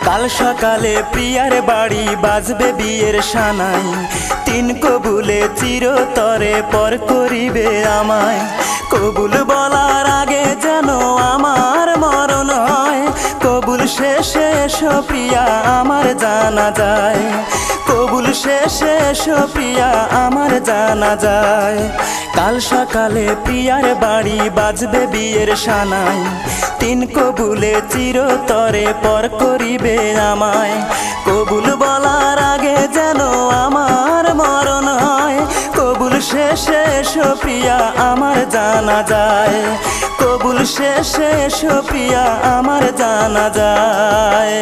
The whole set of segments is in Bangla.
কাল সকালে প্রিয়ার বাড়ি বাজবে বিয়ের সানাই, তিন কবুলে চিরতরে পর করিবে আমায়। কবুল বলার আগে যেন আমার মরণ হয়, কবুল শেষে এসো প্রিয়া আমার জানা যায়, কবুল শেষে এসো প্রিয়া আমার জানা যায়। কাল সকালে প্রিয়ার বাড়ি বাজবে বিয়ের সানাই, তিন কবুলে চিরতরে পর করিবে আমায়। কবুল বলার আগে যেন আমার মরণ হয়, কবুল শেষে এসো প্রিয়া আমার জানা যায়, কবুল শেষে এসো প্রিয়া আমার জানা যায়।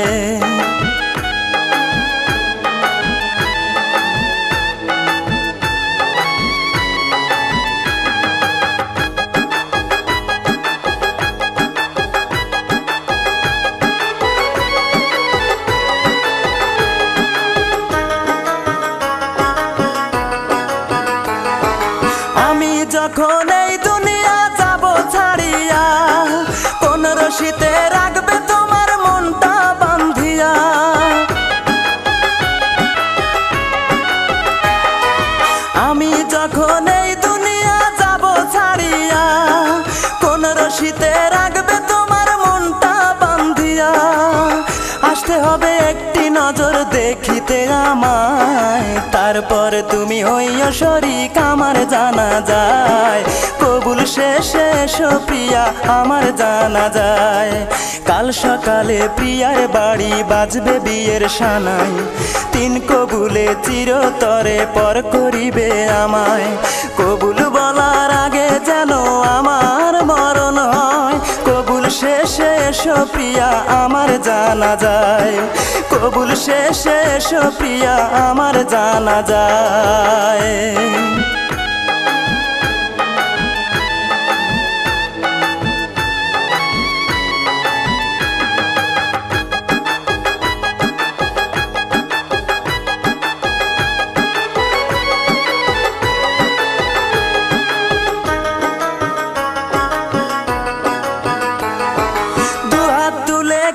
যখন এই দুনিয়া যাব ছাড়িয়া, কোন রশিতে রাখবে তোমার মনটা বান্ধিয়া। আমি যখন এই দুনিয়া যাব ছাড়িয়া, কোন রশিতে রাখবে তোমার মনটা বান্ধিয়া। আসতে হবে একটি নজর দেখিতে আমায়, তারপর তুমি হইও শরীক আমার জানা যায়, কবুল শেষে এসো প্রিয়া আমার জানা যায়। কাল সকালে প্রিয়ার বাড়ি বাজবে বিয়ের সানাই, তিন কবুলে চিরতরে পর করিবে আমায়। কবুল বলার আগে যেন আমার মরণ হয়, কবুল শেষে এসো প্রিয়া আমার জানা যায়, কবুল শেষে এসো প্রিয়া আমার জানা যায়।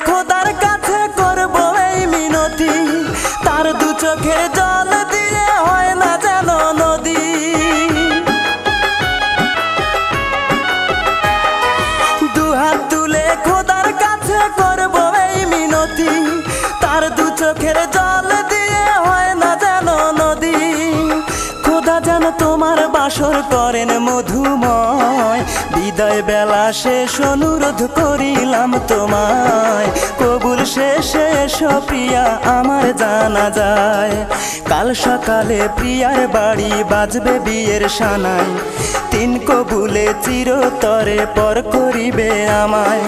খোদার কাছে করব এই মিনতি, তার দু চোখের জল দিয়ে হয় না যেন নদী। দুহাত তুলে খোদার কাছে করব এই মিনতি, তার দু চোখের জল দিয়ে হয় না যেন নদী। খোদা যেন তোমার বাসর করেন মধুময়, বিদায় বেলা শেষ অনুরোধ করিলাম তোমায়, কবুল শেষে এসো প্রিয়া আমার জানা যায়। কাল সকালে প্রিয়ার বাড়ি বাজবে বিয়ের সানাই, তিন কবুলে চিরতরে পর করিবে আমায়।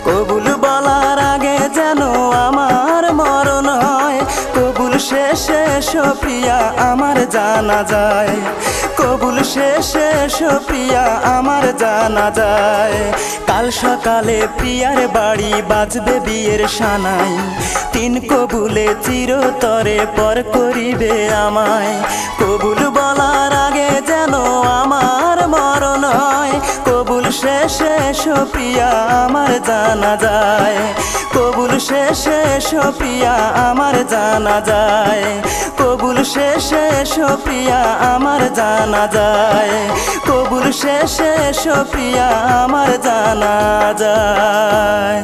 কবুল বলার আগে যেন আমার মরণ হয়, কবুল শেষে এসো প্রিয়া আমার জানা যায়, কবুল শেষে এসো প্রিয়া আমার জানা যায়। কাল সকালে প্রিয়ার বাড়ি বাজবে বিয়ের সানাই, তিন কবুলে চিরতরে পর করিবে আমায়। কবুল বলার আগে যেন আমার মরণ হয়, কবুল শেষে এসো প্রিয়া আমার জানা যায়, কবুল শেষে এসো প্রিয়া আমার জানা যায়, কবুল শেষে এসো প্রিয়া আমার জানা যায়, কবুল শেষে এসো প্রিয়া আমার জানা যায়।